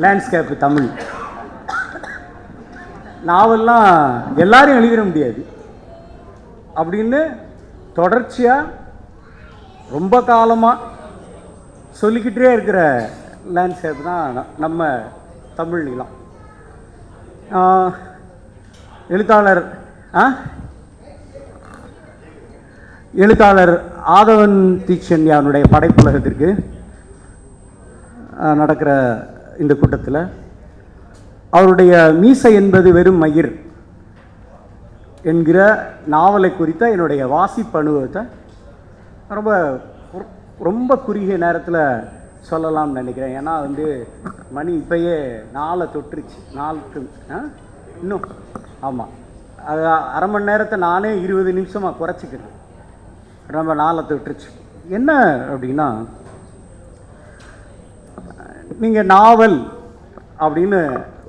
Landscape Tamil நாவல்லாம் எல்லாரும் எழுதிட முடியாது அப்படின்னு தொடர்ச்சியாக ரொம்ப காலமாக சொல்லிக்கிட்டே இருக்கிற லேண்ட்ஸ்கேப் தான் நம்ம தமிழ் நிலம். எழுத்தாளர் ஆதவன் தீட்சண்யானுடைய படைப்புலகத்திற்கு நடக்கிற இந்த கூட்டத்தில் அவருடைய மீசை என்பது வெறும் மயிர் என்கிற நாவலை குறித்த என்னுடைய வாசிப்பு அனுபவத்தை ரொம்ப ரொம்ப குறுகிய நேரத்தில் சொல்லலாம்னு நினைக்கிறேன். ஏன்னா மணி இப்போயே 4 தொட்டுருச்சு. 4க்கு இன்னும் ஆமாம், அது அரை மணி நேரத்தை நானே 20 நிமிஷமாக குறைச்சிக்கிறேன். ரொம்ப 4 தொட்டுருச்சு. என்ன அப்படின்னா, நீங்கள் நாவல் அப்படின்னு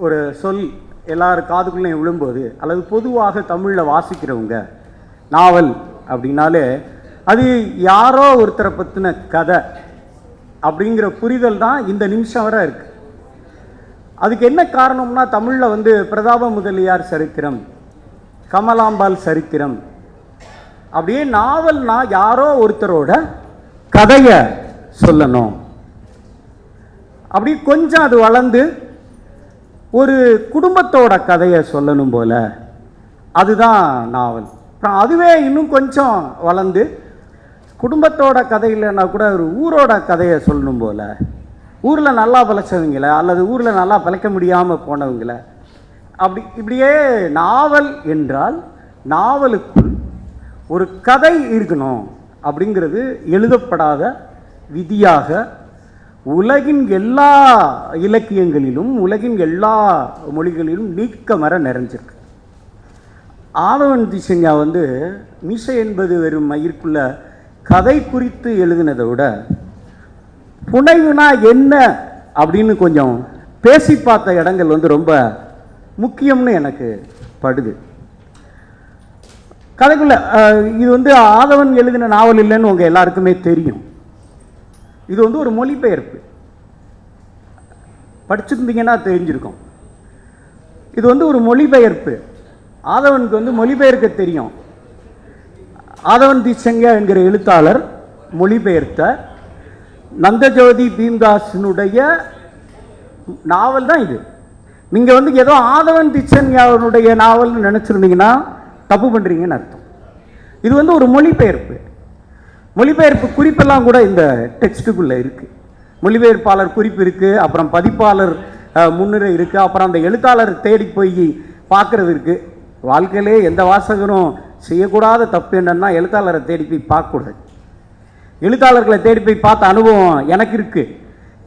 ஒரு சொல் எல்லாரும் காதுக்குள்ளேயும் விழும்போது, அல்லது பொதுவாக தமிழில் வாசிக்கிறவங்க நாவல் அப்படின்னாலே அது யாரோ ஒருத்தரை பற்றின கதை அப்படிங்கிற புரிதல் தான் இந்த நிமிஷம் வரை இருக்குது. அதுக்கு என்ன காரணம்னா, தமிழில் பிரதாப முதலியார் சரித்திரம், கமலாம்பாள் சரித்திரம், அப்படியே நாவல்னா யாரோ ஒருத்தரோட கதையை சொல்லணும். அப்படி கொஞ்சம் அது வளர்ந்து ஒரு குடும்பத்தோட கதையை சொல்லணும் போல, அதுதான் நாவல். அப்புறம் அதுவே இன்னும் கொஞ்சம் வளர்ந்து குடும்பத்தோட கதை இல்லைன்னா கூட ஒரு ஊரோட கதையை சொல்லணும் போல, ஊரில் நல்லா பிழைச்சவங்கள அல்லது ஊரில் நல்லா பிழைக்க முடியாமல் போனவங்கள, இப்படியே நாவல் என்றால் நாவலுக்குள் ஒரு கதை இருக்கணும் அப்படிங்கிறது எழுதப்படாத விதியாக உலகின் எல்லா இலக்கியங்களிலும் உலகின் எல்லா மொழிகளிலும் நீக்கமர நிறைஞ்சிருக்கு. ஆதவன் தீட்சண்யா மீசை என்பது வெறும் மயிர்க்குள்ள கதை குறித்து எழுதினதை விட புனைவுனா என்ன அப்படின்னு கொஞ்சம் பேசி பார்த்த இடங்கள் ரொம்ப முக்கியம்னு எனக்கு படுது. கதைக்குள்ள இது ஆதவன் எழுதின நாவல் இல்லைன்னு உங்கள் எல்லாருக்குமே தெரியும். இது ஒரு மொழிபெயர்ப்பு. படிச்சிருந்தீங்கன்னா தெரிஞ்சிருக்கும். இது ஒரு மொழிபெயர்ப்பு. ஆதவனுக்கு மொழிபெயர்க்க தெரியும். ஆதவன் தீட்சண்யா என்கிற எழுத்தாளர் மொழிபெயர்த்த நந்தஜோதி பீம்தாஸினுடைய நாவல் தான் இது. நீங்கள் ஏதோ ஆதவன் தீட்சண்யாவுடைய நாவல்னு நினச்சிருந்தீங்கன்னா தப்பு பண்ணுறீங்கன்னு அர்த்தம். இது ஒரு மொழிபெயர்ப்பு. மொழிபெயர்ப்பு குறிப்பெல்லாம் கூட இந்த டெக்ஸ்ட்டுக்குள்ளே இருக்குது. மொழிபெயர்ப்பாளர் குறிப்பு இருக்குது, அப்புறம் பதிப்பாளர் முன்னுரை இருக்குது, அப்புறம் அந்த எழுத்தாளர் தேடி போய் பார்க்குறது இருக்குது. வாழ்க்கையிலே எந்த வாசகரும் செய்யக்கூடாத தப்பு என்னன்னா, எழுத்தாளரை தேடி போய் பார்க்கக்கூடாது. எழுத்தாளர்களை தேடி போய் பார்த்த அனுபவம் எனக்கு இருக்குது.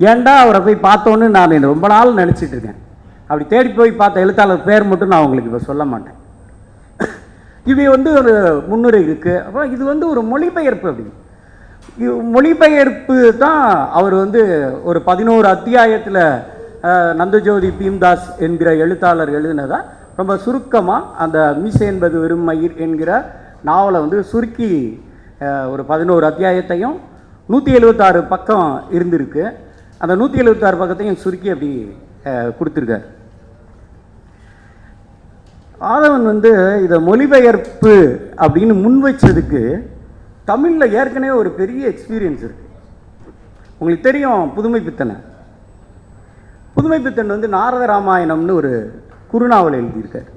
ஏன்டா அவரை போய் பார்த்தோன்னு நான் ரொம்ப நாள் நினச்சிட்டு இருக்கேன். அப்படி தேடி போய் பார்த்த எழுத்தாளர் பேர் மட்டும் நான் உங்களுக்கு இப்போ சொல்ல மாட்டேன். இது ஒரு முன்னுரை இருக்குது. அப்புறம் இது ஒரு மொழிபெயர்ப்பு. அப்படி மொழிபெயர்ப்பு தான் அவர் ஒரு 11 அத்தியாயத்தில் நந்தஜோதி பீம்தாஸ் என்கிற எழுத்தாளர் எழுதினதா ரொம்ப சுருக்கமாக அந்த மீசை என்பது வெறும் மயிர் என்கிற நாவலை சுருக்கி ஒரு 11 அத்தியாயத்தையும் 176 பக்கம் இருந்திருக்கு. அந்த 176 பக்கத்தையும் சுருக்கி அப்படி கொடுத்துருக்கார். ஆதவன் இதை மொழிபெயர்ப்பு அப்படின்னு முன் வச்சதுக்கு தமிழில் ஏற்கனவே ஒரு பெரிய எக்ஸ்பீரியன்ஸ் இருக்குது. உங்களுக்கு தெரியும் புதுமை பித்தனை. புதுமை பித்தன் நாரத ராமாயணம்னு ஒரு குறுநாவல் எழுதியிருக்கார்.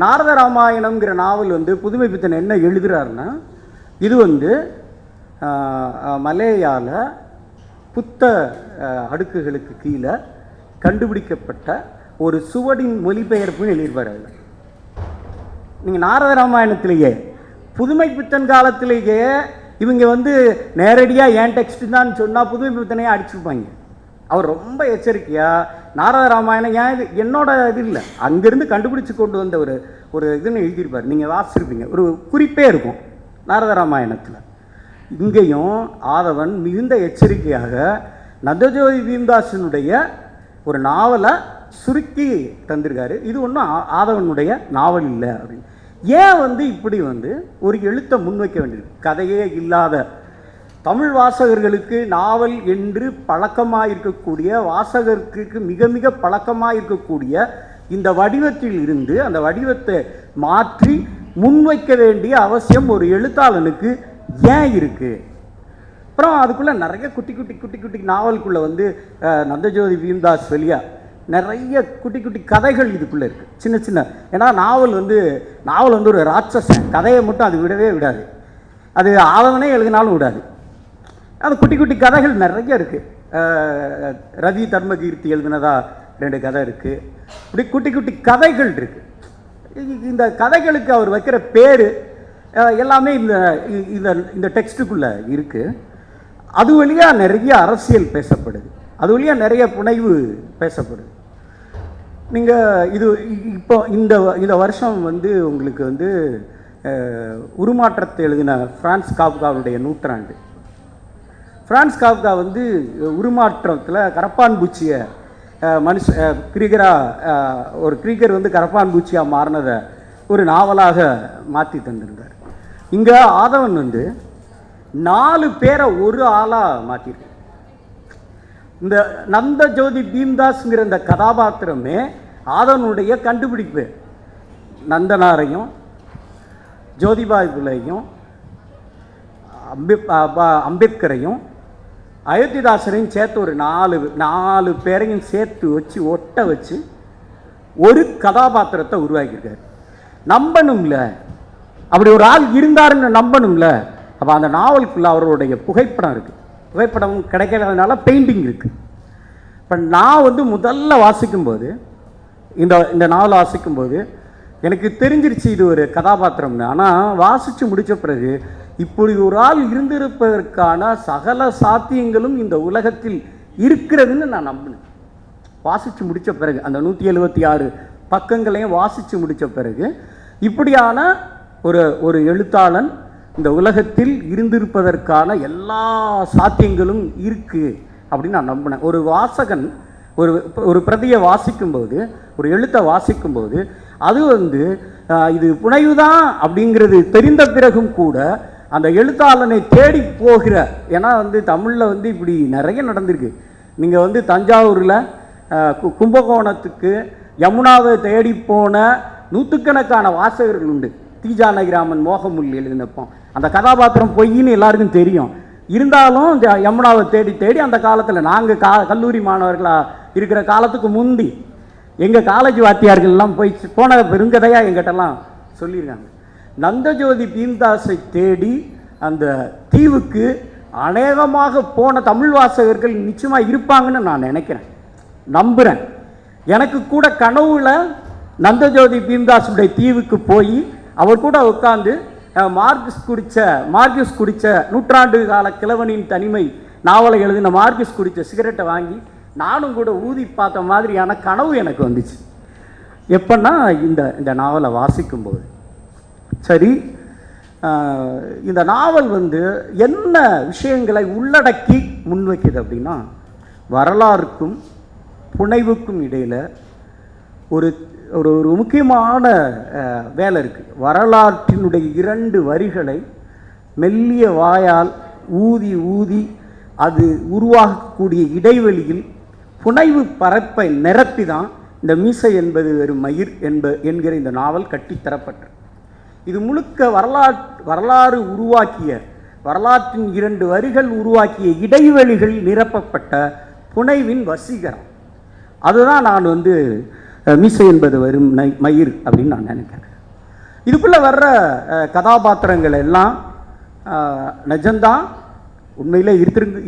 நாரத ராமாயணம்ங்கிற நாவல் புதுமை பித்தன் என்ன எழுதுகிறாருன்னா, இது மலேயால புத்த அடுக்குகளுக்கு கீழே கண்டுபிடிக்கப்பட்ட ஒரு சுவடின் மொழிபெயர்ப்புன்னு எழுதியிருப்பார். நீங்கள் நாரத ராமாயணத்திலேயே புதுமை பித்தன் காலத்திலேயே இவங்க நேரடியாக ஏன் டெக்ஸ்ட் தான் சொன்னால் புதுமை பித்தனையே அடிச்சுருப்பாங்க. அவர் ரொம்ப எச்சரிக்கையாக நாரத ராமாயணம் ஏன் இது என்னோட இது இல்லை, அங்கேருந்து கண்டுபிடிச்சி கொண்டு வந்த ஒரு இதுன்னு எழுதியிருப்பார். நீங்கள் வாசிச்சிருப்பீங்க, ஒரு குறிப்பே இருக்கும் நாரத ராமாயணத்தில். இங்கேயும் ஆதவன் மிகுந்த எச்சரிக்கையாக நந்தஜோதி பீம்தாஸினுடைய ஒரு நாவலை சுருக்கி தந்திருக்காரு. இது ஒன்றும் ஆதவனுடைய நாவல் இல்லை அப்படின்னு. ஏன் இப்படி ஒரு எழுத்தை முன்வைக்க வேண்டியது? கதையே இல்லாத தமிழ் வாசகர்களுக்கு நாவல் என்று பழக்கமாக இருக்கக்கூடிய, வாசகருக்கு மிக மிக பழக்கமாக இருக்கக்கூடிய இந்த வடிவத்தில் இருந்து அந்த வடிவத்தை மாற்றி முன்வைக்க வேண்டிய அவசியம் ஒரு எழுத்தாளனுக்கு ஏன் இருக்குது? அப்புறம் அதுக்குள்ளே நிறைய குட்டி குட்டி குட்டி குட்டி நாவலுக்குள்ளே வந்து நந்தஜோதி பீம்தாஸ் வெளியா நிறைய குட்டி குட்டி கதைகள் இதுக்குள்ளே இருக்குது, சின்ன சின்ன. ஏன்னா நாவல் வந்து ஒரு ராட்சசன், கதையை மட்டும் அது விடவே விடாது, அது ஆதவனே எழுதினாலும் விடாது. அது குட்டி குட்டி கதைகள் நிறைய இருக்குது. ரவி தர்மகீர்த்தி எழுதினதா 2 கதை இருக்குது. இப்படி குட்டி குட்டி கதைகள் இருக்குது. இந்த கதைகளுக்கு அவர் வைக்கிற பேர் எல்லாமே இந்த டெக்ஸ்ட்டுக்குள்ளே இருக்குது. அது வழியாக நிறைய அரசியல் பேசப்படுது, அது வழியாக நிறைய புனைவு பேசப்படுது. நீங்கள் இப்போ இந்த வருஷம் உங்களுக்கு உருமாற்றத்தை எழுதின ஃப்ரான்ஸ் காப்காவுடைய 100 ஃப்ரான்ஸ் காப்கா உருமாற்றத்தில் கரப்பான் பூச்சியை ஒரு கிரீகர் கரப்பான் பூச்சியாக மாறினதை ஒரு நாவலாக மாற்றி தந்திருந்தார். இங்கே ஆதவன் 4 பேரை ஒரு ஆளாக மாற்றிருக்கு. இந்த நந்தஜோதி பீம்தாஸ்ங்கிற இந்த கதாபாத்திரமே ஆதவனுடைய கண்டுபிடிப்பு. நந்தனாரையும் ஜோதிபாய் புலையும் அம்பேத்கரையும் அயோத்திதாசரையும் சேர்த்து ஒரு 4 பேரையும் சேர்த்து வச்சு ஒட்ட வச்சு ஒரு கதாபாத்திரத்தை உருவாக்கியிருக்காரு. நம்பணும்ல, அப்படி ஒரு ஆள் இருந்தாருன்னு நம்பணும்ல. அப்போ அந்த நாவலுக்குள்ள அவருடைய புகைப்படம் இருக்குது, புகைப்படம் கிடைக்காதனால பெயிண்டிங் இருக்குது. இப்போ நான் முதல்ல வாசிக்கும்போது இந்த நாவலை வாசிக்கும்போது எனக்கு தெரிஞ்சிருச்சு இது ஒரு கதாபாத்திரம்னு. ஆனால் வாசித்து முடித்த பிறகு இப்படி ஒரு ஆள் இருந்திருப்பதற்கான சகல சாத்தியங்களும் இந்த உலகத்தில் இருக்கிறதுன்னு நான் நம்பினேன். வாசித்து முடித்த பிறகு அந்த 176 பக்கங்களையும் வாசித்து முடித்த பிறகு இப்படியான ஒரு எழுத்தாளன் இந்த உலகத்தில் இருந்திருப்பதற்கான எல்லா சாத்தியங்களும் இருக்குது அப்படின்னு நான் நம்பினேன். ஒரு வாசகன் ஒரு பிரதியை வாசிக்கும்போது, ஒரு எழுத்தை வாசிக்கும்போது அது இது புனைவுதான் அப்படிங்கிறது தெரிந்த பிறகும் கூட அந்த எழுத்தாளனை தேடி போகிற, ஏன்னா தமிழில் இப்படி நிறைய நடந்திருக்கு. நீங்கள் தஞ்சாவூரில் கும்பகோணத்துக்கு யமுனாவை தேடி போன நூற்றுக்கணக்கான வாசகர்கள் உண்டு. தீஜானகிராமன் மோகமுல் எழுதினப்போம் அந்த கதாபாத்திரம் பொய்ன்னு எல்லாருக்கும் தெரியும். இருந்தாலும் யமுனாவை தேடி தேடி அந்த காலத்தில் நாங்கள் கல்லூரி மாணவர்களாக இருக்கிற காலத்துக்கு முந்தி எங்கள் காலேஜ் வாத்தியார்கள்லாம் போன பெருங்கதையாக எங்கிட்டலாம் சொல்லியிருக்காங்க. நந்தஜோதி பீம்தாஸை தேடி அந்த தீவுக்கு அநேகமாக போன தமிழ் வாசகர்கள் நிச்சயமாக இருப்பாங்கன்னு நான் நினைக்கிறேன், நம்புகிறேன். எனக்கு கூட கனவுல நந்தஜோதி பீம்தாஸுடைய தீவுக்கு போய் அவர் கூட உட்காந்து மார்க்ஸ் குடித்த 100 கால கிழவனின் தனிமை நாவலை எழுதின மார்க்ஸ் குடித்த சிகரெட்டை வாங்கி நானும் கூட ஊதி பார்த்த மாதிரியான கனவு எனக்கு வந்துச்சு. எப்பன்னா இந்த நாவலை வாசிக்கும்போது. சரி, இந்த நாவல் என்ன விஷயங்களை உள்ளடக்கி முன்வைக்குது அப்படின்னா, வரலாறுக்கும் புனைவுக்கும் இடையில் ஒரு ஒரு முக்கியமான வேலை இருக்குது. வரலாற்றினுடைய 2 வரிகளை மெல்லிய வாயால் ஊதி ஊதி அது உருவாகக்கூடிய இடைவெளியில் புனைவு பரப்பை நிரப்பி தான் இந்த மீசை என்பது வெறும் மயிர் என்கிற இந்த நாவல் கட்டித்தரப்பட்டது. இது முழுக்க வரலாறு உருவாக்கிய, வரலாற்றின் 2 வரிகள் உருவாக்கிய இடைவெளிகள் நிரப்பப்பட்ட புனைவின் வசீகரம். அதுதான் நான் மீசை என்பது வரும் மயிர் அப்படின்னு நான் நினைக்கிறேன். இதுக்குள்ளே வர்ற கதாபாத்திரங்கள் எல்லாம் நிஜம்தான், உண்மையிலே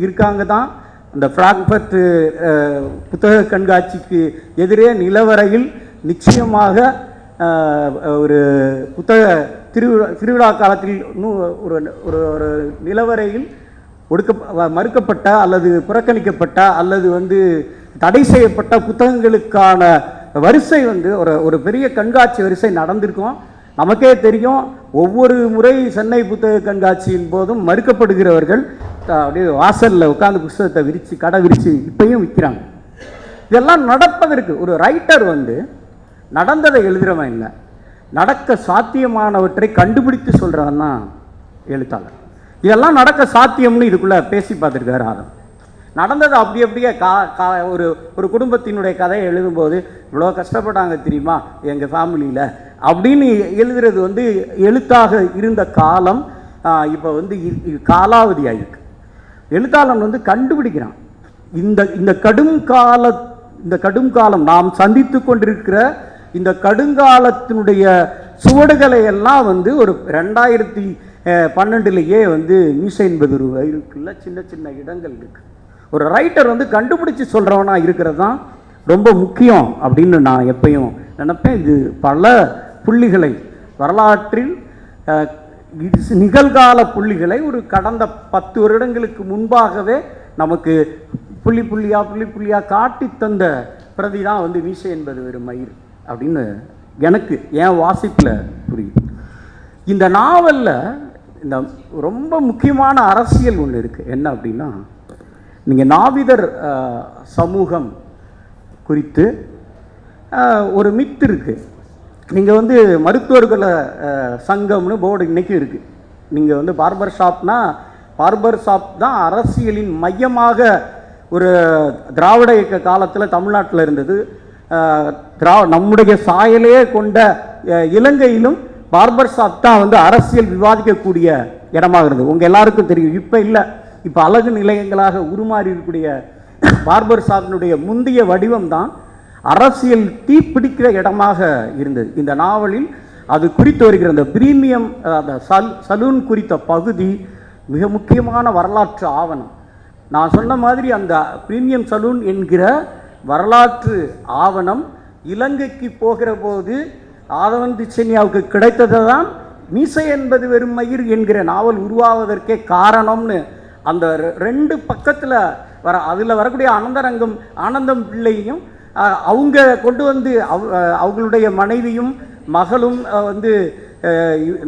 இருக்காங்க தான். இந்த ஃப்ராங்க்ஃபர்ட் புத்தக கண்காட்சிக்கு எதிரே நிலவரையில் நிச்சயமாக ஒரு புத்தக திருவிழா காலத்தில் ஒரு நிலவரையில் மறுக்கப்பட்ட அல்லது புறக்கணிக்கப்பட்ட அல்லது தடை செய்யப்பட்ட புத்தகங்களுக்கான வரிசை ஒரு பெரிய கண்காட்சி வரிசை நடந்திருக்கும். நமக்கே தெரியும், ஒவ்வொரு முறை சென்னை புத்தக கண்காட்சியின் போதும் மறுக்கப்படுகிறவர்கள் அப்படியே வாசலில் உட்காந்து புத்தகத்தை விரித்து கடை விரித்து இப்பயும் விற்கிறாங்க. இதெல்லாம் நடப்பதற்கு ஒரு ரைட்டர் நடந்ததை எழுதுகிறவன் இல்லை, நடக்க சாத்தியமானவற்றை கண்டுபிடித்து சொல்கிறவன் தான் எழுத்தாளர். இதெல்லாம் நடக்க சாத்தியம்னு இதுக்குள்ளே பேசி பார்த்துருக்காரு ஆதவன். நடந்தது அப்படியே ஒரு ஒரு குடும்பத்தினுடைய கதையை எழுதும்போது இவ்வளோ கஷ்டப்பட்டாங்க தெரியுமா எங்கள் ஃபேமிலியில் அப்படின்னு எழுதுறது வந்து எழுத்தாக இருந்த காலம் இப்போ வந்து காலாவதி ஆகிருக்கு. எழுத்தாளன் வந்து கண்டுபிடிக்கிறான் இந்த கடும் காலம் நாம் சந்தித்து கொண்டிருக்கிற இந்த கடுங்காலத்தினுடைய சுவடுகளை எல்லாம் வந்து ஒரு 2012 வந்து மீசை என்பது ஒரு இருக்குல்ல சின்ன சின்ன இடங்கள் இருக்கு. ஒரு ரைட்டர் வந்து கண்டுபிடிச்சு சொல்றவனா இருக்கிறது தான் ரொம்ப முக்கியம் அப்படின்னு நான் எப்பயும் நினைப்பேன். இது பல புள்ளிகளை வரலாற்றில் நிகழ்கால புள்ளிகளை ஒரு கடந்த 10 வருடங்களுக்கு முன்பாகவே நமக்கு புள்ளி புள்ளியா காட்டி தந்த பிரதி தான் வந்து மீசை என்பது ஒரு மயிர் அப்படின்னு எனக்கு என் வாசிப்பில் புரியும். இந்த நாவலில் இந்த ரொம்ப முக்கியமான அரசியல் ஒன்று இருக்குது. என்ன அப்படின்னா, நீங்கள் நாவிதர் சமூகம் குறித்து ஒரு மித்து இருக்குது. நீங்கள் வந்து மருத்துவர்களை சங்கம்னு போர்டு இன்றைக்கும் இருக்குது. நீங்கள் வந்து பார்பர் ஷாப் தான் அரசியலின் மையமாக ஒரு திராவிட இயக்க காலத்தில் தமிழ்நாட்டில் இருந்தது. நம்முடைய சாயலே கொண்ட இலங்கையிலும் பார்பர் ஷாப் தான் வந்து அரசியல் விவாதிக்கக்கூடிய இடமாக இருந்தது. உங்கள் எல்லாருக்கும் தெரியும். இப்போ இல்லை, இப்போ அழகு நிலையங்களாக உருமாறி இருக்கக்கூடிய பார்பர் ஷாப்பினுடைய முந்தைய வடிவம் தான் அரசியல் தீப்பிடிக்கிற இடமாக இருந்தது. இந்த நாவலில் அது குறித்து வருகிற அந்த பிரீமியம் சலூன் குறித்த பகுதி மிக முக்கியமான வரலாற்று ஆவணம். நான் சொன்ன மாதிரி அந்த பிரீமியம் சலூன் என்கிற வரலாற்று ஆவணம் இலங்கைக்கு போகிற போது ஆதவன் திச்சன்யாவுக்கு கிடைத்தது தான் மீசை என்பது வெறும் மயிர் என்கிற நாவல் உருவாவதற்கே காரணம்னு அந்த 2 பக்கத்தில் அதில் வரக்கூடிய ஆனந்தம் பிள்ளையும் அவங்க கொண்டு வந்து அவங்களுடைய மனைவியும் மகளும் வந்து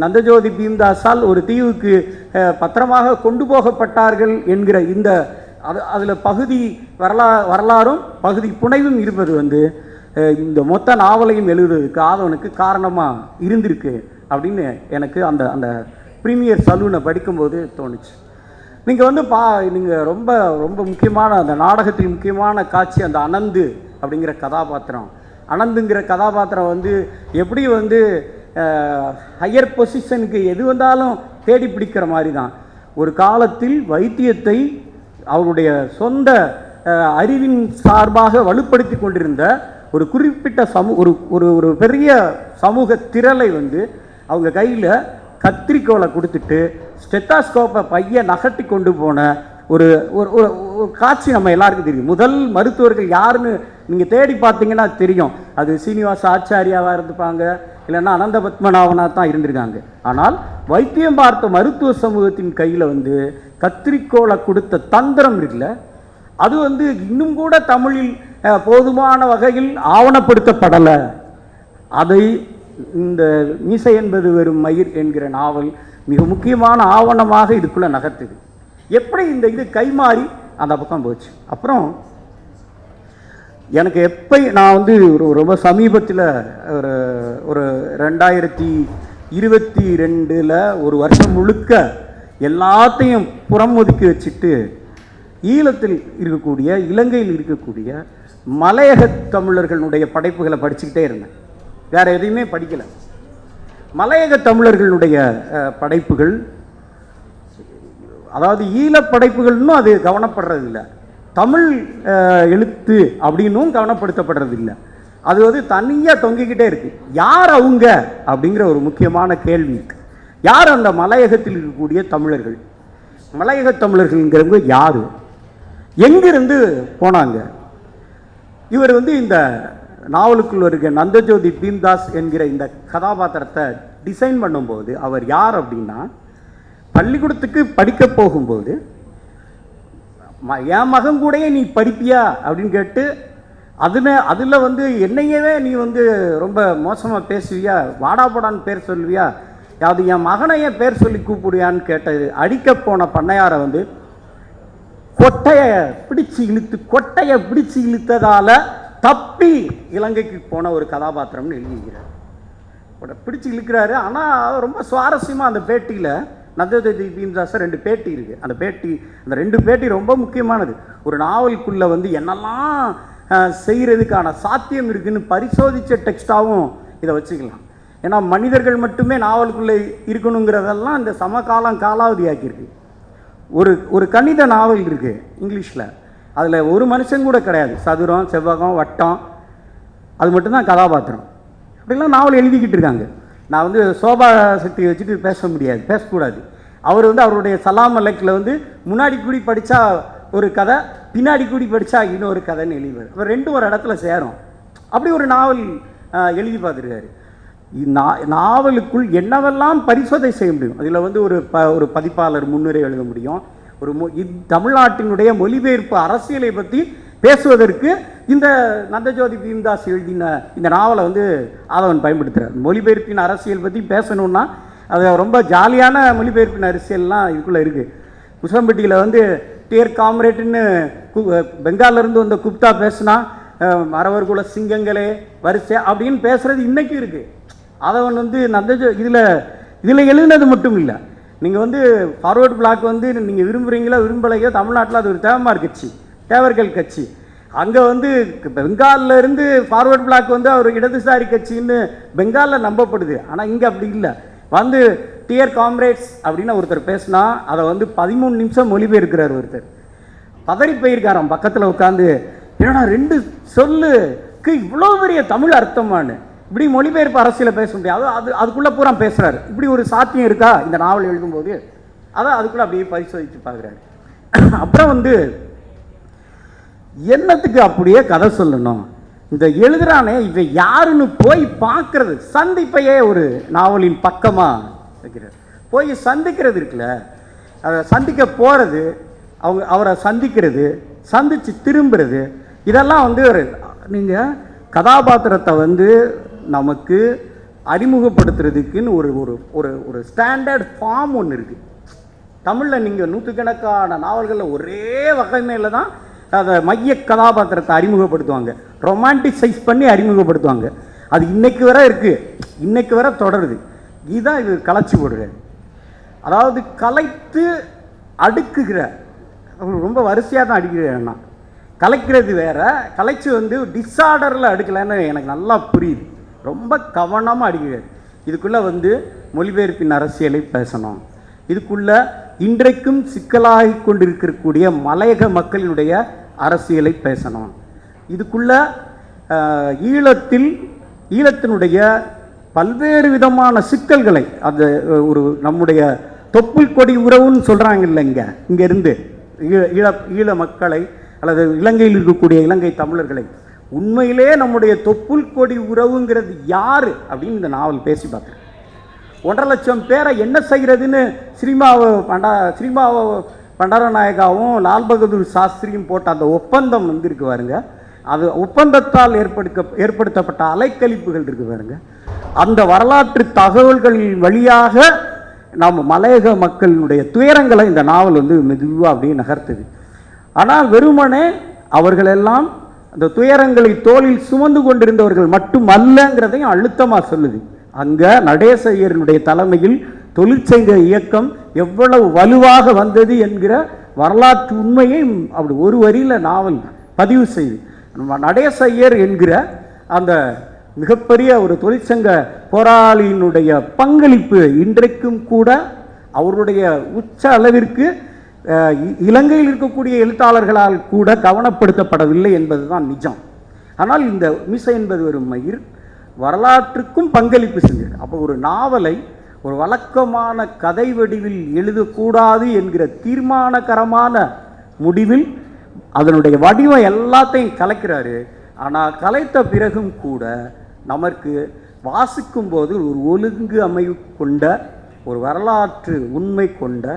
நந்தஜோதி பீம்தாஸால் ஒரு தீவுக்கு பத்திரமாக கொண்டு போகப்பட்டார்கள் என்கிற இந்த அதில் பகுதி வரலாறும் பகுதி புனைவும் இருப்பது வந்து இந்த மொத்த நாவலையும் எழுதுறதுக்கு ஆதவனுக்கு காரணமாக இருந்திருக்கு அப்படின்னு எனக்கு அந்த ப்ரீமியர் சலூனை படிக்கும்போது தோணுச்சு. நீங்கள் வந்து நீங்கள் ரொம்ப ரொம்ப முக்கியமான அந்த நாடகத்தின் முக்கியமான காட்சி அந்த அனந்து அப்படிங்கிற கதாபாத்திரம். அனந்துங்கிற கதாபாத்திரம் வந்து எப்படி வந்து ஹையர் பொசிஷனுக்கு எது வந்தாலும் தேடி பிடிக்கிற மாதிரி தான். ஒரு காலத்தில் வைத்தியத்தை அவருடைய சொந்த அறிவின் சார்பாக வலுப்படுத்தி கொண்டிருந்த ஒரு குறிப்பிட்ட ஒரு பெரிய சமூக திரளை வந்து அவங்க கையில் கத்திரிக்கோலை கொடுத்துட்டு ஸ்டெத்தாஸ்கோப்பை பைய நகட்டி கொண்டு போன ஒரு ஒரு காட்சி நம்ம எல்லாருக்கும் தெரியும். முதல் மருத்துவர்கள் யாருன்னு நீங்கள் தேடி பார்த்தீங்கன்னா தெரியும். அது சீனிவாச ஆச்சாரியாவாக இருந்துப்பாங்க, இல்லைன்னா அனந்த பத்மநாபனாக தான் இருந்திருக்காங்க. ஆனால் வைத்தியம் பார்த்த மருத்துவ சமூகத்தின் கையில் வந்து கத்திரிக்கோளை கொடுத்த தந்திரம் இருக்குல்ல, அது வந்து இன்னும் கூட தமிழில் போதுமான வகையில் ஆவணப்படுத்தப்படலை. அதை இந்த மீசை என்பது வெறும் மயிர் என்கிற நாவல் மிக முக்கியமான ஆவணமாக இதுக்குள்ளே நகர்த்துது. எப்படி இந்த இது கைமாறி அந்த பக்கம் போச்சு. அப்புறம் எனக்கு நான் வந்து ரொம்ப சமீபத்தில் ஒரு 2022 ஒரு வருஷம் முழுக்க எல்லாத்தையும் புறம் ஒதுக்கி வச்சுட்டு ஈழத்தில் இருக்கக்கூடிய இலங்கையில் இருக்கக்கூடிய மலையக தமிழர்களுடைய படைப்புகளை படிச்சுக்கிட்டே இருந்தேன். வேற எதையுமே படிக்கலை. மலையக தமிழர்களுடைய படைப்புகள், அதாவது ஈழ படைப்புகள்னும் அது கவனப்படுறதில்லை, தமிழ் எழுத்து அப்படின்னும் கவனப்படுத்தப்படுறதில்லை. அது வந்து தனியாக தொங்கிக்கிட்டே இருக்கு. யார் அவங்க அப்படிங்கிற ஒரு முக்கியமான கேள்வி இருக்கு. யார் அந்த மலையகத்தில் இருக்கக்கூடிய தமிழர்கள்? மலையக தமிழர்கள்ங்கிறவங்க யார்? எங்கிருந்து போனாங்க? இவர் வந்து இந்த நாவலுக்குள்ள இருக்க நந்தஜோதி பீம்தாஸ் என்கிற இந்த கதாபாத்திரத்தை டிசைன் பண்ணும்போது அவர் யார் அப்படின்னா, பள்ளிக்கூடத்துக்கு படிக்க போகும்போது என் மகன் கூடயே நீ படிப்பியா அப்படின்னு கேட்டு அதில் வந்து என்னையவே நீ வந்து ரொம்ப மோசமாக பேசுவியா, வாடாப்படான்னு பேர் சொல்லுவியா, அது என் மகனையே பேர் சொல்லி கூப்பிடுவியான்னு கேட்டது அடிக்க போன பண்ணையாரை வந்து கொட்டையை பிடிச்சு இழுத்ததால தப்பி இலங்கைக்கு போன ஒரு கதாபாத்திரம்னு எழுதிக்கிறார். பிடிச்சி இழுக்கிறாரு. ஆனால் ரொம்ப சுவாரஸ்யமாக அந்த பேட்டியில் நந்தஜோதி பீம்தாஸ் 2 பேட்டி இருக்குது. அந்த 2 பேட்டி ரொம்ப முக்கியமானது. ஒரு நாவலுக்குள்ளே வந்து என்னெல்லாம் செய்கிறதுக்கான சாத்தியம் இருக்குதுன்னு பரிசோதித்த டெக்ஸ்டாகவும் இதை வச்சுக்கலாம். ஏன்னா மனிதர்கள் மட்டுமே நாவலுக்குள்ளே இருக்கணுங்கிறதெல்லாம் இந்த சமகாலம் காலாவதி ஆக்கியிருக்கு. ஒரு கணித நாவல் இருக்குது இங்கிலீஷில், அதில் ஒரு மனுஷன் கூட கிடையாது. சதுரம், செவ்வகம், வட்டம், அது மட்டும்தான் கதாபாத்திரம். அப்படிலாம் நாவல் எழுதிக்கிட்டு இருக்காங்க. நான் வந்து சோபா சக்தியை வச்சுட்டு பேசக்கூடாது. அவர் வந்து அவருடைய சலாம் அலைக்கில் வந்து முன்னாடி கூடி படித்தா ஒரு கதை, பின்னாடி கூடி படித்தா இன்னொரு கதைன்னு எழுதிவார். அவர் 2 ஒரு இடத்துல சேரும். அப்படி ஒரு நாவல் எழுதி பார்த்துருக்காரு. நாவலுக்குள் என்னவெல்லாம் பரிசோதனை செய்ய முடியும். அதில் வந்து ஒரு பதிப்பாளர் முன்னுரை எழுத முடியும். தமிழ்நாட்டினுடைய மொழிபெயர்ப்பு அரசியலை பற்றி பேசுவதற்கு இந்த நந்தஜோதி பீம்தாஸ் எழுதின இந்த நாவலை வந்து ஆதவன் பயன்படுத்துகிறார். மொழிபெயர்ப்பின் அரசியல் பற்றி பேசணுன்னா அது ரொம்ப ஜாலியான மொழிபெயர்ப்பின் அரசியல்லாம் இதுக்குள்ளே இருக்குது. உசம்பட்டியில் வந்து டியர் காம்ரேட்டுன்னு பெங்காலிலேருந்து வந்த குப்தா பேசுனா மறவர்குல சிங்கங்களே வரிசை அப்படின்னு பேசுகிறது இன்றைக்கும் இருக்குது. ஆதவன் வந்து இதில் எழுதினது மட்டும் இல்லை. நீங்கள் வந்து ஃபார்வர்டு பிளாக் வந்து நீங்கள் விரும்புகிறீங்களோ விரும்பலையோ, தமிழ்நாட்டில் அது ஒரு தேவமார் கட்சி, தேவர்கள் கட்சி. அங்கே வந்து பெங்காலில் இருந்து ஃபார்வர்டு பிளாக் வந்து அவர் இடதுசாரி கட்சின்னு பெங்காலில் நம்பப்படுது. ஆனால் இங்கே அப்படி இல்லை. வந்து டியர் காம்ரேட்ஸ் அப்படின்னு ஒருத்தர் பேசினா அதை வந்து 13 நிமிஷம் மொழிபெயர்க்கிறார். ஒருத்தர் பதறி போயிருக்காராம் பக்கத்தில் உட்காந்து, என்னடா 2 சொல்லுக்கு இவ்வளோ பெரிய தமிழ் அர்த்தமானு, இப்படி மொழிபெயர்ப்பு அரசியலை பேச முடியாது. அதுக்குள்ளே பூரா பேசுகிறாரு. இப்படி ஒரு சாத்தியம் இருக்கா இந்த நாவல் எழுதும்போது? அதுக்குள்ளே அப்படியே பரிசோதித்து பார்க்குறாரு. அப்புறம் வந்து என்னத்துக்கு அப்படியே கதை சொல்லணும், இந்த எழுதுறானே இவன் யாருன்னு போய் பார்க்கறது, சந்திப்பையே ஒரு நாவலின் பக்கமாக வைக்கிறார். போய் சந்திக்கிறது இருக்குல்ல, அதை சந்திக்க போகிறது, அவரை சந்திக்கிறது, சந்தித்து திரும்புறது, இதெல்லாம் வந்து நீங்கள் கதாபாத்திரத்தை வந்து நமக்கு அறிமுகப்படுத்துறதுக்குன்னு ஒரு ஸ்டாண்டர்ட் ஃபார்ம் ஒன்று இருக்குது. தமிழில் நீங்கள் நூற்றுக்கணக்கான நாவல்களில் ஒரே வகைமையில் தான் அதை மைய கதாபாத்திரத்தை அறிமுகப்படுத்துவாங்க, ரொமான்டிசைஸ் பண்ணி அறிமுகப்படுத்துவாங்க. அது இன்னைக்கு வரை இருக்குது, இன்னைக்கு வரை தொடருது. இதுதான் இது கலைச்சி போடுறாரு. அதாவது கலைத்து அடுக்குகிற, ரொம்ப வரிசையாக தான் அடிக்கிறேன்னா, கலைக்கிறது வேற, கலைச்சி வந்து டிஸார்டரில் அடுக்கலைன்னு எனக்கு நல்லா புரியுது. ரொம்ப கவனமாக அடிக்கிறார். இதுக்குள்ளே வந்து மொழிபெயர்ப்பின் அரசியலை பேசணும். இதுக்குள்ளே இன்றைக்கும் சிக்கலாகி கொண்டிருக்கக்கூடிய மலையக மக்களினுடைய அரசியலை பேசணும். இதுக்குள்ள ஈழத்தினுடைய பல்வேறு விதமான சிக்கல்களை, அந்த நம்முடைய தொப்புள் கொடி உறவுன்னு சொல்கிறாங்க இல்லை, இங்கேருந்து ஈழ மக்களை அல்லது இலங்கையில் இருக்கக்கூடிய இலங்கை தமிழர்களை உண்மையிலே நம்முடைய தொப்புள் கொடி உறவுங்கிறது யார் அப்படின்னு இந்த நாவல் பேசி பார்த்தேன். 1.5 லட்சம் பேரை என்ன செய்கிறதுன்னு ஸ்ரீமாவோ பண்டாரநாயகாவும் லால் பகதூர் சாஸ்திரியும் போட்ட அந்த ஒப்பந்தம் வந்து இருக்கு பாருங்க. அது ஒப்பந்தத்தால் ஏற்படுத்தப்பட்ட அலைக்கழிப்புகள் இருக்கு பாருங்க. அந்த வரலாற்று தகவல்கள் வழியாக நாம் மலையக மக்களுடைய துயரங்களை இந்த நாவல் வந்து மெதுவாக அப்படியே நகர்த்துது. ஆனால் வெறுமனே அவர்களெல்லாம் அந்த துயரங்களை தோளில் சுமந்து கொண்டிருந்தவர்கள் மட்டுமல்லங்கிறதையும் அழுத்தமாக சொல்லுது. அங்கே நடேசையருடைய தலைமையில் தொழிற்சங்க இயக்கம் எவ்வளவு வலுவாக வந்தது என்கிற வரலாற்று உண்மையை அப்படி ஒரு வரியில் நாவல் பதிவு செய்து, நடேசையர் என்கிற அந்த மிகப்பெரிய ஒரு தொழிற்சங்க போராளியினுடைய பங்களிப்பு இன்றைக்கும் கூட அவருடைய உச்ச அளவிற்கு இலங்கையில் இருக்கக்கூடிய எழுத்தாளர்களால் கூட கவனப்படுத்தப்படவில்லை என்பதுதான் நிஜம். ஆனால் இந்த மீசை என்பது ஒரு மயிர் வரலாற்றுக்கும் பங்களிப்பு செஞ்சது. அப்போ ஒரு நாவலை ஒரு வழக்கமான கதை வடிவில் எழுதக்கூடாது என்கிற தீர்மானகரமான முடிவில் அதனுடைய வடிவம் எல்லாத்தையும் கலைக்கிறாரு. ஆனால் கலைத்த பிறகும் கூட நமக்கு வாசிக்கும் போது ஒரு ஒழுங்கு அமைவு கொண்ட, ஒரு வரலாற்று உண்மை கொண்ட,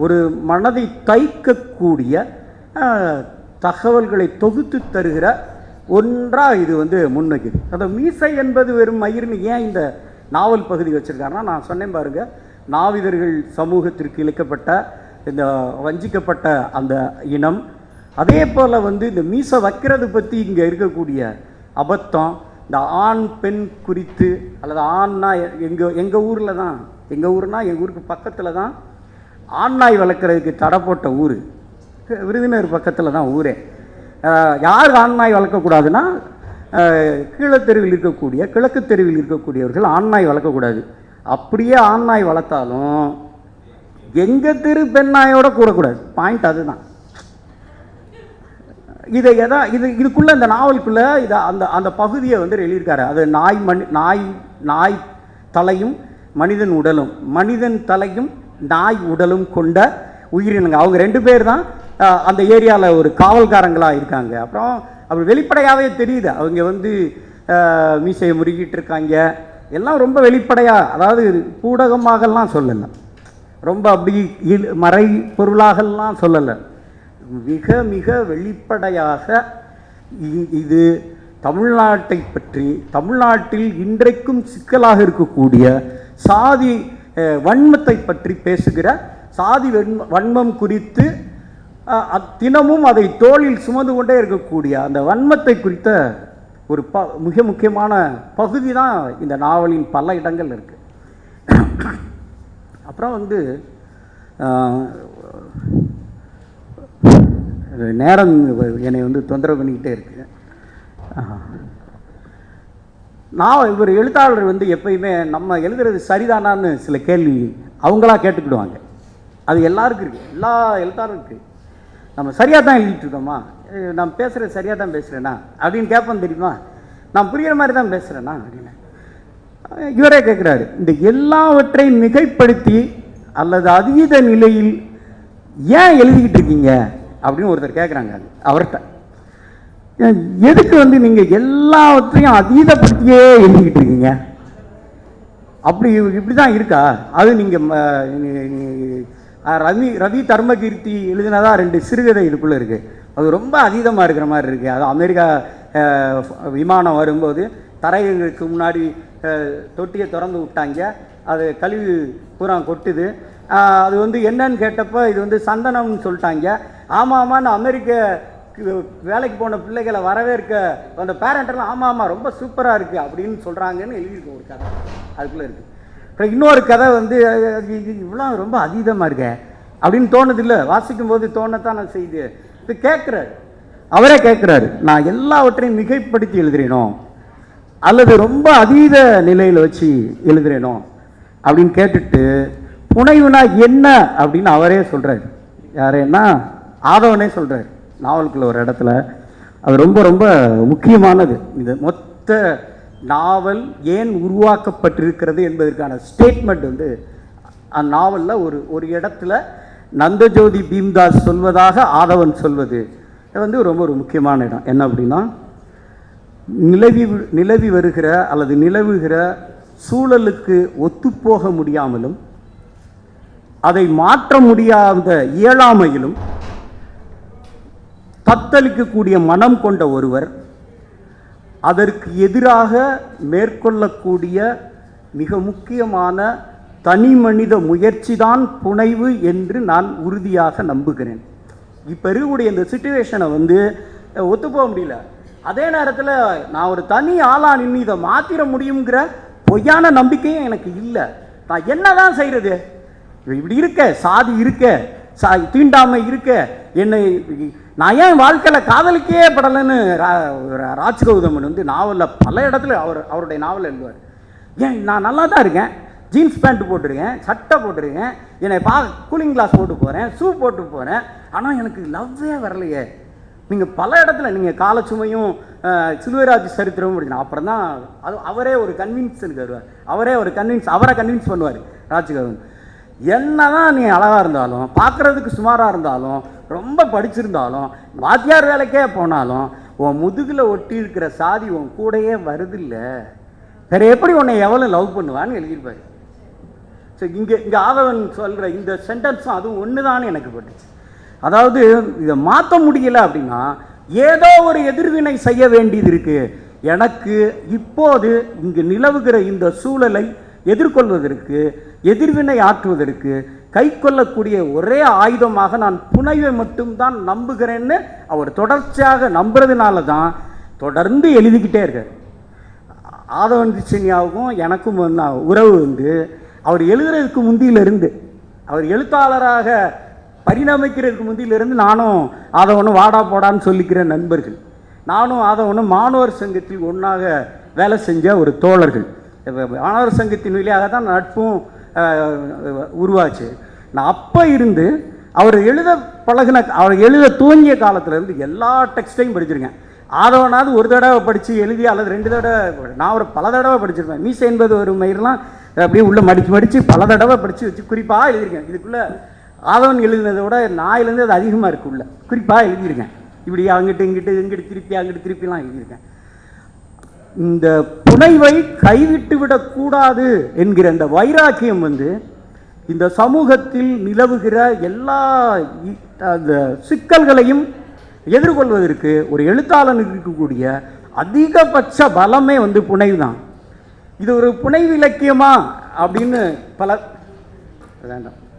ஒரு மனதை தைக்கக்கூடிய தகவல்களை தொகுத்து தருகிற ஒன்றாக இது வந்து முன்வைக்குது. அந்த மீசை என்பது வெறும் மயிர்னு ஏன் இந்த நாவல் பகுதி வச்சுருக்காருன்னா, நான் சொன்னேன் பாருங்க, நாவிதர்கள் சமூகத்திற்கு இழைக்கப்பட்ட இந்த வஞ்சிக்கப்பட்ட அந்த இனம், அதே போல் வந்து இந்த மீசை வைக்கிறது பற்றி இங்கே இருக்கக்கூடிய அபத்தம், இந்த ஆண் பெண் குறித்து, அல்லது ஆண்னா எங்கள் ஊரில் தான், எங்கள் ஊர்னால் எங்கள் ஊருக்கு பக்கத்தில் தான் ஆண்நாய் வளர்க்குறதுக்கு தடை போட்ட ஊர் விருதுநகர் பக்கத்தில் தான் ஊரே. யார் ஆண்நாய் வளர்க்கக்கூடாதுன்னா கீழத்தெருவில் இருக்கக்கூடிய கிழக்கு தெருவில் இருக்கக்கூடியவர்கள் ஆண்நாய் வளர்க்கக்கூடாது. அப்படியே ஆண்நாய் வளர்த்தாலும் எங்கள் தெரு பெண்ணாயோட கூடக்கூடாது. பாயிண்ட் அதுதான். இதை இதுக்குள்ளே இந்த நாவலுக்குள்ளே இதை அந்த பகுதியை வந்து எழுதியிருக்காரு. அது நாய் தலையும் மனிதன் உடலும், மனிதன் தலையும் நாய் உடலும் கொண்ட உயிரினங்க. அவங்க 2 பேர் தான் அந்த ஏரியாவில் ஒரு காவல்காரங்களாக இருக்காங்க. அப்புறம் அப்படி வெளிப்படையாகவே தெரியுது அவங்க வந்து மீசையை முறுகிட்டு இருக்காங்க. எல்லாம் ரொம்ப வெளிப்படையாக, அதாவது பூடகமாகலாம் சொல்லலை, ரொம்ப அப்படி மறை பொருளாகலாம் சொல்லலை, மிக மிக வெளிப்படையாக இது தமிழ்நாட்டை பற்றி, தமிழ்நாட்டில் இன்றைக்கும் சிக்கலாக இருக்கக்கூடிய சாதி வன்மத்தை பற்றி பேசுகிற, சாதி வன்மம் குறித்து தினமும் அதை தோளில் சுமந்து கொண்டே இருக்கக்கூடிய அந்த வன்மத்தை குறித்த ஒரு மிக முக்கியமான பகுதி தான் இந்த நாவலின் பல இடங்கள் இருக்கு. அப்புறம் வந்து நேரம் என்னை வந்து தொந்தரவு பண்ணிக்கிட்டே இருக்கு. இவர் எழுத்தாளர் வந்து எப்பயுமே நம்ம எழுதுறது சரிதானான்னு சில கேள்வி அவங்களா கேட்டுக்கிடுவாங்க. அது எல்லாருக்கும் இருக்குது, எல்லா எழுத்தாளருக்கும் இருக்குது. நம்ம சரியாக தான் எழுதிட்டு இருக்கோமா, நான் பேசுகிறது சரியாக தான் பேசுகிறேன்னா அப்படின்னு கேட்போம் தெரியுமா, நான் புரிகிற மாதிரி தான் பேசுகிறேன்னா அப்படின்னு இவரே கேட்குறாரு. இந்த எல்லாவற்றையும் மிகைப்படுத்தி அல்லது அதீத நிலையில் ஏன் எழுதிக்கிட்டு இருக்கீங்க அப்படின்னு ஒருத்தர் கேட்குறாங்க. அவர்கிட்ட எதுக்கு வந்து நீங்கள் எல்லாவற்றையும் அதீதப்படுத்தியே எழுதிக்கிட்டு இருக்கீங்க, அப்படி இப்படி தான் இருக்கா? அது நீங்கள் ரவி தர்மகீர்த்தி எழுதினதா 2 சிறுகதை இதுக்குள்ளே இருக்குது. அது ரொம்ப அதீதமாக இருக்கிற மாதிரி இருக்குது. அது அமெரிக்கா விமானம் வரும்போது தரைகளுக்கு முன்னாடி தொட்டியை திறந்து விட்டாங்க, அது கழிவு பூரா கொட்டுது. அது வந்து என்னன்னு கேட்டப்போ இது வந்து சந்தனம்னு சொல்லிட்டாங்க. ஆமாம், அமெரிக்க வேலைக்கு போன பிள்ளைகளை வரவேற்க அந்த பேரண்டெல்லாம் ஆமாம் ரொம்ப சூப்பராக இருக்குது அப்படின்னு சொல்கிறாங்கன்னு எழுதியிருக்கோம் ஒரு கதை அதுக்குள்ளே இருக்குது. அப்புறம் இன்னொரு கதை வந்து இவ்வளோ ரொம்ப அதீதமாக இருக்க அப்படின்னு தோணுதில்லை, வாசிக்கும் போது தோணத்தான் நான் செய்து இது கேட்குறாரு. அவரே கேட்குறாரு, நான் எல்லாவற்றையும் மிகைப்படுத்தி எழுதுறேனோ அல்லது ரொம்ப அதீத நிலையில் வச்சு எழுதுறேனோ அப்படின்னு கேட்டுட்டு, புனைவுனா என்ன அப்படின்னு அவரே சொல்கிறார். யாரேன்னா ஆதவனே சொல்கிறார் நாவலுக்குள்ள ஒரு இடத்துல. அது ரொம்ப ரொம்ப முக்கியமானது. இது மொத்த நாவல் ஏன் உருவாக்கப்பட்டிருக்கிறது என்பதற்கான ஸ்டேட்மெண்ட் வந்து அந்நாவலில் ஒரு இடத்துல நந்தஜோதி பீம்தாஸ் சொல்வதாக ஆதவன் சொல்வது வந்து ரொம்ப ஒரு முக்கியமான இடம். என்ன அப்படின்னா, நிலவி வருகிற அல்லது நிலவுகிற சூழலுக்கு ஒத்துப்போக முடியாமலும் அதை மாற்ற முடியாத இயலாமையிலும் தத்தளிக்கக்கூடிய மனம் கொண்ட ஒருவர் அதற்கு எதிராக மேற்கொள்ளக்கூடிய மிக முக்கியமான தனி மனித முயற்சி தான் புனைவு என்று நான் உறுதியாக நம்புகிறேன். இப்போ இருக்கக்கூடிய இந்த சிச்சுவேஷனை வந்து ஒத்துப்போக முடியல. அதே நேரத்தில் நான் ஒரு தனி ஆளா நின்று இதை மாற்றிட முடியுங்கிற பொய்யான நம்பிக்கையும் எனக்கு இல்லை. நான் என்ன தான் செய்கிறது? இப்படி இருக்க, சாதி இருக்க, தீண்டாமை இருக்க, என்னை நான் ஏன் வாழ்க்கையில் காதலிக்கே படலைன்னு ராஜ்கௌதமன் வந்து நாவலில் பல இடத்துல அவருடைய நாவல் எழுதுவார். ஏன் நான் நல்லா தான் இருக்கேன், ஜீன்ஸ் பேண்ட் போட்டிருக்கேன், சட்டை போட்டிருக்கேன், என்னை கூலிங் கிளாஸ் போட்டு போகிறேன், ஷூ போட்டு போகிறேன், ஆனால் எனக்கு லவ்வே வரலையே. நீங்கள் பல இடத்துல நீங்கள் காலச்சுமையும் சிலுவைராஜ் சரித்திரமும் படிக்கணும். அப்புறம் தான் அவரே ஒரு கன்வின்ஸுக்கு வருவார். அவரை கன்வின்ஸ் பண்ணுவார் ராஜ்கௌதமன். என்ன தான் நீ அழகாக இருந்தாலும், பார்க்குறதுக்கு சுமாராக இருந்தாலும், ரொம்ப படிச்சிருந்தாலும், வாத்தியார் வேலைக்கே போனாலும், உன் முதுகில் ஒட்டி இருக்கிற சாதி உன் கூடையே வருதில்ல, வேற எப்படி உன்னை எவ்வளோ லவ் பண்ணுவான்னு எழுதியிருப்பார். ஸோ இங்கே ஆதவன் சொல்கிற இந்த சென்டென்ஸும் அதுவும் ஒன்று தான் எனக்கு பட்டுச்சு. அதாவது இதை மாற்ற முடியலை அப்படின்னா ஏதோ ஒரு எதிர்வினை செய்ய வேண்டியது இருக்குது. எனக்கு இப்போது இங்கு நிலவுகிற இந்த சூழலை எதிர்கொள்வதற்கு, எதிர்வினை ஆற்றுவதற்கு கை கொள்ளக்கூடிய ஒரே ஆயுதமாக நான் புனைவை மட்டும்தான் நம்புகிறேன்னு அவர் தொடர்ச்சியாக நம்புறதுனால தான் தொடர்ந்து எழுதிக்கிட்டே இருக்கார். ஆதவன் கிருஷ்ணனியாவுக்கும் எனக்கும் உறவு வந்து அவர் எழுதுறதுக்கு முந்தியிலிருந்து அவர் எழுத்தாளராக பரிணமிக்கிறதுக்கு முந்தியிலிருந்து நானும் ஆதவனும் வாடா போடான்னு சொல்லிக்கிற நண்பர்கள். நானும் ஆதவனும் மாணவர் சங்கத்தில் ஒன்றாக வேலை செஞ்ச ஒரு தோழர்கள். மாணவர் சங்கத்தின் வழியாக தான் நட்பும் உருவாச்சு. நான் அப்போ இருந்து அவர் எழுத துவங்கிய காலத்திலேருந்து எல்லா டெக்ஸ்டையும் படிச்சிருக்கேன். ஆதவனாவது ஒரு தடவை படித்து எழுதி அல்லது 2 தடவை, நான் ஒரு பல தடவை படிச்சிருப்பேன். மீசை என்பது ஒரு மயிரெலாம் அப்படியே உள்ளே மடித்து பல தடவை படித்து வச்சு குறிப்பாக எழுதியிருக்கேன். இதுக்குள்ளே ஆதவன் எழுதினதை விட நான் எழுதுனது அது அதிகமாக இருக்குள்ள குறிப்பாக எழுதியிருக்கேன். இப்படி இங்கிட்டு திருப்பிலாம் எழுதியிருக்கேன். இந்த புனைவை கைவிட்டு விடக்கூடாது என்கிற அந்த வைராக்கியம் இந்த சமூகத்தில் நிலவுகிற எல்லா சிக்கல்களையும் எதிர்கொள்வதற்கு ஒரு எழுத்தாளனுக்கு இருக்கக்கூடிய அதிகபட்ச பலமே புனைவு தான். இது ஒரு புனைவு இலக்கியமா அப்படின்னு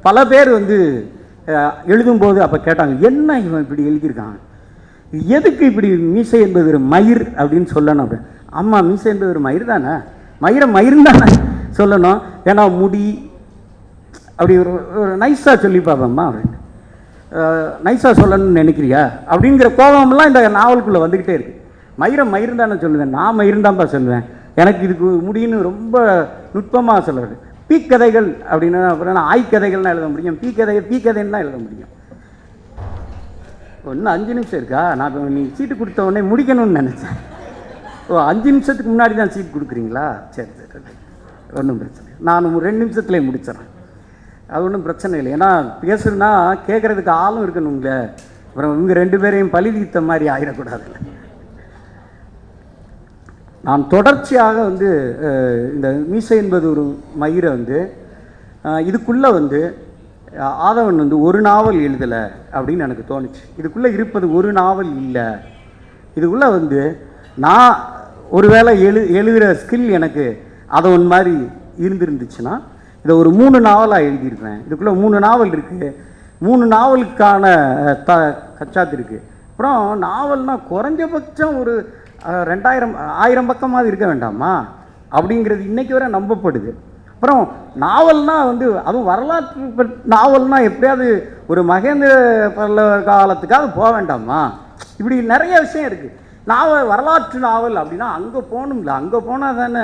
பல பேர் எழுதும்போது அப்போ கேட்டாங்க, என்ன இவன் இப்படி எழுதியிருக்கான், எதுக்கு இப்படி மீசை என்பது ஒரு மயிர் அப்படின்னு சொல்லணும். அப்படி அம்மா மீசை என்பது ஒரு மயிர் தானே, மயிர் தானே சொல்லணும், ஏன்னா முடி அப்படி ஒரு நைஸாக சொல்லி பார்ப்பேம்மா அப்படின்னு. நைஸாக சொல்லணும்னு நினைக்கிறியா அப்படிங்கிற கோபம்லாம் இந்த நாவலுக்குள்ளே வந்துக்கிட்டே இருக்குது. மயிர் தானே சொல்லுவேன், நான் மயிர் தான்ப்பா சொல்லுவேன், எனக்கு இதுக்கு முடியும்னு ரொம்ப நுட்பமாக சொல்லுறது. பீக்கதைகள் அப்படின்னா அப்புறம் ஆய்கதைகள்லாம் எழுத முடியும், பீக்கதைன்னு தான் எழுத முடியும். இன்னும் 5 நிமிஷம் இருக்கா, நான் இப்போ நீ சீட்டு கொடுத்த உடனே முடிக்கணும்னு நினச்சேன். 5 நிமிஷத்துக்கு முன்னாடி தான் சீட் கொடுக்குறீங்களா? சரி, ஒன்றும் பிரச்சனை இல்லை, நான் 2 நிமிஷத்துலேயே முடிச்சிடறேன், அது ஒன்றும் பிரச்சனை இல்லை. ஏன்னா பேசுனா கேட்குறதுக்கு ஆளும் இருக்கணுங்க, அப்புறம் இவங்க 2 பேரையும் பழி தீர்த்த மாதிரி ஆகிடக்கூடாதுல்ல. நான் தொடர்ச்சியாக இந்த மீசை என்பது ஒரு மயிரை இதுக்குள்ளே ஆதவன் ஒரு நாவல் எழுதலை அப்படின்னு எனக்கு தோணுச்சு. இதுக்குள்ளே இருப்பது ஒரு நாவல் இல்லை, இதுக்குள்ளே நான் ஒருவேளை எழுதுகிற ஸ்கில் எனக்கு ஆதவன் மாதிரி இருந்துருந்துச்சுன்னா இதை ஒரு 3 நாவலாக எழுதியிருப்பேன். இதுக்குள்ளே 3 நாவல் இருக்குது, 3 நாவலுக்கான கச்சாத்து இருக்குது. அப்புறம் நாவல்னால் குறைஞ்சபட்சம் ஒரு 1000 பக்கமாக இருக்க வேண்டாமா அப்படிங்கிறது இன்றைக்கி வரை நம்பப்படுது. அப்புறம் நாவல்னால் அதுவும் வரலாற்று நாவல்னால் எப்படியாவது ஒரு மகேந்திர பல்லவ காலத்துக்காக போக வேண்டாமா, இப்படி நிறைய விஷயம் இருக்குது. வரலாற்று நாவல் அப்படின்னா அங்கே போகணும்ல, அங்கே போனால் தானே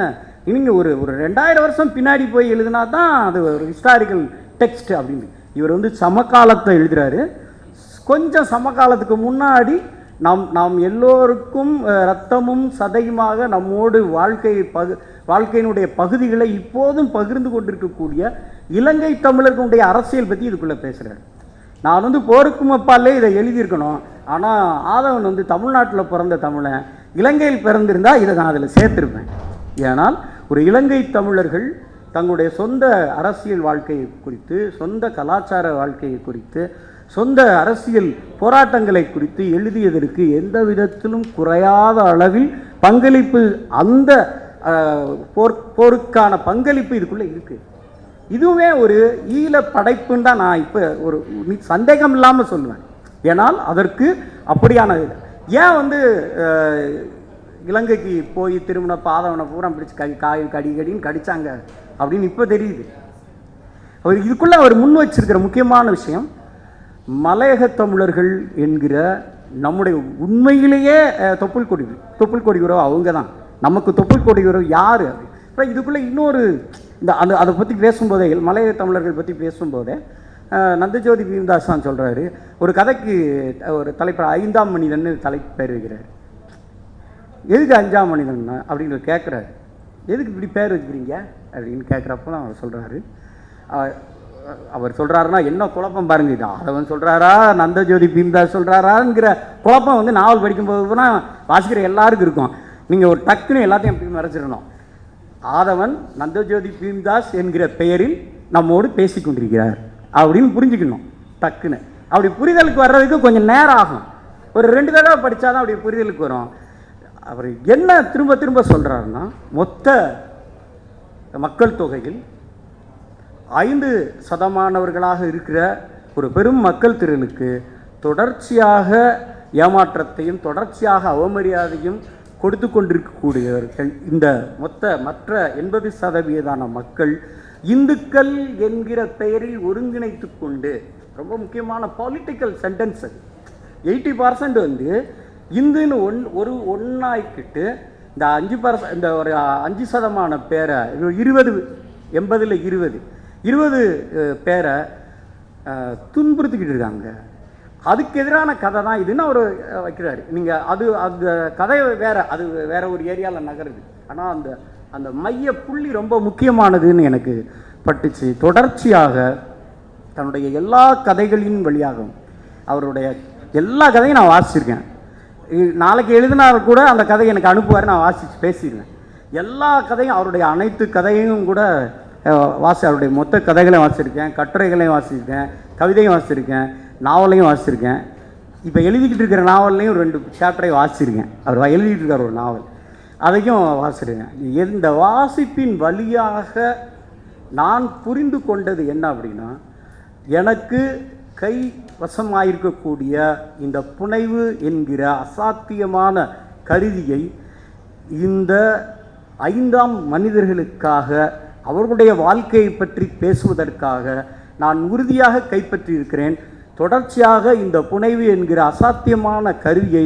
நீங்கள் ஒரு 2000 வருஷம் பின்னாடி போய் எழுதினா தான் அது ஒரு ஹிஸ்டாரிக்கல் டெக்ஸ்ட் அப்படின்னு. இவர் சமகாலத்தை எழுதுகிறாரு. கொஞ்சம் சமகாலத்துக்கு முன்னாடி நாம் எல்லோருக்கும் இரத்தமும் சதையுமாக நம்மோடு வாழ்க்கையினுடைய பகுதிகளை இப்போதும் பகிர்ந்து கொண்டிருக்கக்கூடிய இலங்கை தமிழர்களுடைய அரசியல் பற்றி இதுக்குள்ளே பேசுகிறார். நான் போருக்கும் அப்பாலே இதை எழுதியிருக்கணும், ஆனால் ஆதவன் தமிழ்நாட்டில் பிறந்த தமிழன், இலங்கையில் பிறந்திருந்தால் இதை நான் அதில் சேர்த்துருப்பேன். ஏனால் ஒரு இலங்கை தமிழர்கள் தங்களுடைய சொந்த அரசியல் வாழ்க்கையை குறித்து, சொந்த கலாச்சார வாழ்க்கையை குறித்து, சொந்த அரசியல் போராட்டங்களை குறித்து எழுதியதற்கு எந்த விதத்திலும் குறையாத அளவில் பங்களிப்பு, அந்த போருக்கான பங்களிப்பு இதுக்குள்ளே இருக்குது. இதுவே ஒரு ஈழ படைப்புன்னு தான் நான் இப்போ ஒரு சந்தேகம் இல்லாமல் சொல்லுவேன். ஏனால் அதற்கு அப்படியான ஏன் இலங்கைக்கு போய் திருமண பாதவனை பூரா பிடிச்சி கடின்னு கடிச்சாங்க அப்படின்னு இப்போ தெரியுது. இதுக்குள்ளே அவர் முன் வச்சிருக்கிற முக்கியமான விஷயம், மலையக தமிழர்கள் என்கிற நம்முடைய உண்மையிலேயே தொப்புள் கொடி உறவு அவங்க தான். நமக்கு தொப்புள் கொடி உறவு யார்? அப்புறம் இதுக்குள்ளே இன்னொரு அதை பற்றி பேசும்போதே, மலையக தமிழர்கள் பற்றி பேசும்போதே நந்தஜோதி பீம்தாஸ் சொல்கிறாரு, ஒரு கதைக்கு ஒரு தலைப்பு 5ஆம் மனிதன் தலைப்பு பேர் வைக்கிறார். எதுக்கு 5ஆம் மனிதன் அப்படின்னு கேட்குறாரு, எதுக்கு இப்படி பேர் வச்சுக்கிறீங்க அப்படின்னு கேட்குறப்பெல்லாம் அவர் சொல்கிறாரு, அவர் சொல்கிறாருன்னா என்ன குழப்பம் பாருங்க, இது ஆதவன் சொல்கிறாரா நந்தஜோதி பீம்தாஸ் சொல்கிறாராங்கிற குழப்பம் நாவல் படிக்கும்போது தான் வாசிக்கிற எல்லாருக்கும் இருக்கும். நீங்கள் ஒரு டக்குன்னு எல்லாத்தையும் எப்படி மறைச்சிடணும், ஆதவன் நந்தஜோதி பீம்தாஸ் என்கிற பெயரில் நம்மோடு பேசி கொண்டிருக்கிறார் அப்படின்னு புரிஞ்சுக்கணும் டக்குன்னு. அப்படி புரிதலுக்கு வர்றதுக்கு கொஞ்சம் நேரம் ஆகும், ஒரு 2 தடவை படித்தா தான் அப்படி புரிதலுக்கு வரும். அவர் என்ன திரும்ப திரும்ப சொல்கிறாருன்னா, மொத்த மக்கள் தொகையில் 5% இருக்கிற ஒரு பெரும் மக்கள் திரளுக்கு தொடர்ச்சியாக ஏமாற்றத்தையும் தொடர்ச்சியாக அவமரியாதையும் கொடுத்து கொண்டிருக்கக்கூடியவர்கள் இந்த மற்ற 80% மக்கள் இந்துக்கள் என்கிற பெயரில் ஒருங்கிணைத்து கொண்டு, ரொம்ப முக்கியமான பொலிட்டிக்கல் சென்டென்ஸ் அது. 80% வந்து இந்துன்னு ஒன்றாக்கிட்டு இந்த 5% இந்த ஒரு 5% பேரை 20 80ல் 20 பேரை துன்புறுத்திக்கிட்டு இருக்காங்க. அதுக்கு எதிரான கதை தான் இதுன்னு அவர் வைக்கிறாரு. நீங்கள் அந்த கதை வேற, அது வேற ஒரு ஏரியாவில் நகருது. ஆனால் அந்த மைய புள்ளி ரொம்ப முக்கியமானதுன்னு எனக்கு பட்டுச்சு. தொடர்ச்சியாக தன்னுடைய எல்லா கதைகளின் வழியாகவும் அவருடைய எல்லா கதையும் நான் வாசிச்சிருக்கேன். நாளைக்கு எழுதினார் கூட அந்த கதையை எனக்கு அனுப்புவார், நான் வாசித்து பேசிடுவேன். எல்லா கதையும் அவருடைய அனைத்து கதையும் கூட அவருடைய மொத்த கதைகளையும் வாசிச்சிருக்கேன், கட்டுரைகளையும் வாசிச்சிருக்கேன், கவிதையும் வாசிச்சிருக்கேன், நாவலையும் வாசிச்சிருக்கேன். இப்போ எழுதிக்கிட்டு இருக்கிற நாவல்லையும் 2 சாப்டரை வாசிச்சிருக்கேன். அவர் எழுதிக்கிட்டு இருக்கார் ஒரு நாவல், அதையும் வாசிச்சிருக்கேன். இந்த வாசிப்பின் வழியாக நான் புரிந்து கொண்டது என்ன அப்படின்னா, எனக்கு கை வசமாயிருக்கக்கூடிய இந்த புனைவு என்கிற அசாத்தியமான கருவியை இந்த 5ஆம் மனிதர்களுக்காக அவர்களுடைய வாழ்க்கையை பற்றி பேசுவதற்காக நான் உறுதியாக கைப்பற்றியிருக்கிறேன். தொடர்ச்சியாக இந்த புனைவு என்கிற அசாத்தியமான கருவியை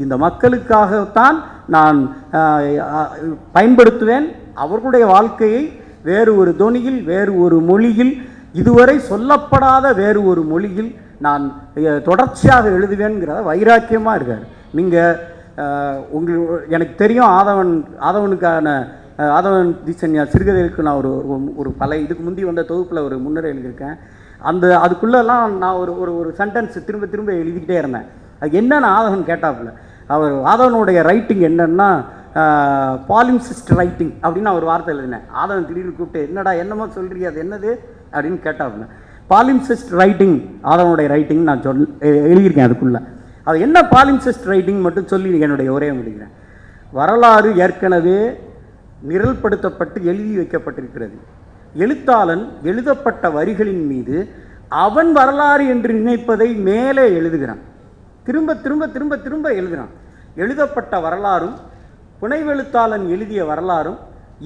இந்த மக்களுக்காகத்தான் நான் பயன்படுத்துவேன். அவர்களுடைய வாழ்க்கையை வேறு ஒரு தொனியில், வேறு ஒரு மொழியில், இதுவரை சொல்லப்படாத வேறு ஒரு மொழியில் நான் தொடர்ச்சியாக எழுதுவேன்கிறத வைராக்கியமாக இருக்கார். நீங்கள் எனக்கு தெரியும், ஆதவனுக்கான ஆதவன் தீசன்யா சிறுகதைகளுக்கு நான் ஒரு பல இதுக்கு முந்தி வந்த தொகுப்பில் ஒரு முன்னுரை எழுதியிருக்கேன். அதுக்குள்ளெல்லாம் நான் ஒரு சென்டென்ஸ் திரும்ப திரும்ப எழுதிக்கிட்டே இருந்தேன். அது என்னென்னு ஆதவன் கேட்டாப்புல, ஆதவனுடைய ரைட்டிங் என்னன்னா பாலிம்சிஸ்ட் ரைட்டிங் அப்படின்னு நான் ஒரு வார்த்தை எழுதினேன். ஆதவன் திடீர்னு கூப்பிட்டு, என்னமோ சொல்கிறீங்க, அது என்னது அப்படின்னு கேட்டாப்புல. பாலிம்சிஸ்ட் ரைட்டிங் ஆதவனுடைய ரைட்டிங் நான் எழுதியிருக்கேன். அதுக்குள்ளே அது என்ன பாலிம்சிஸ்ட் ரைட்டிங் மட்டும் சொல்லி என்னுடைய உரையை முடிக்கிறேன். வரலாறு ஏற்கனவே நிரல்படுத்தப்பட்டு எழுதி வைக்கப்பட்டிருக்கிறது. எழுத்தாளன் எழுதப்பட்ட வரிகளின் மீது அவன் வரலாறு என்று நினைப்பதை மேலே எழுதுகிறான். திரும்ப திரும்ப திரும்ப திரும்ப எழுதுகிறான். எழுதப்பட்ட வரலாறும் புனைவெழுத்தாளன் எழுதிய வரலாறும்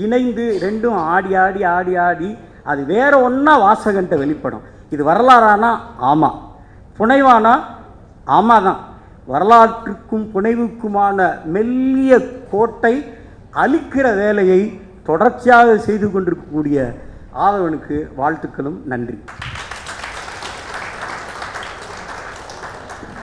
இணைந்து ரெண்டும் ஆடி ஆடி ஆடி ஆடி அது வேற ஒன்றா வாசகன்ட்ட வெளிப்படும். இது வரலாறானா? ஆமாம். புனைவானா? ஆமாம் தான். வரலாற்றுக்கும் புனைவுக்குமான மெல்லிய கோட்டை அழிக்கிற வேலையை தொடர்ச்சியாக செய்து கொண்டிருக்கக்கூடிய ஆதவனுக்கு வாழ்த்துக்களும் நன்றி.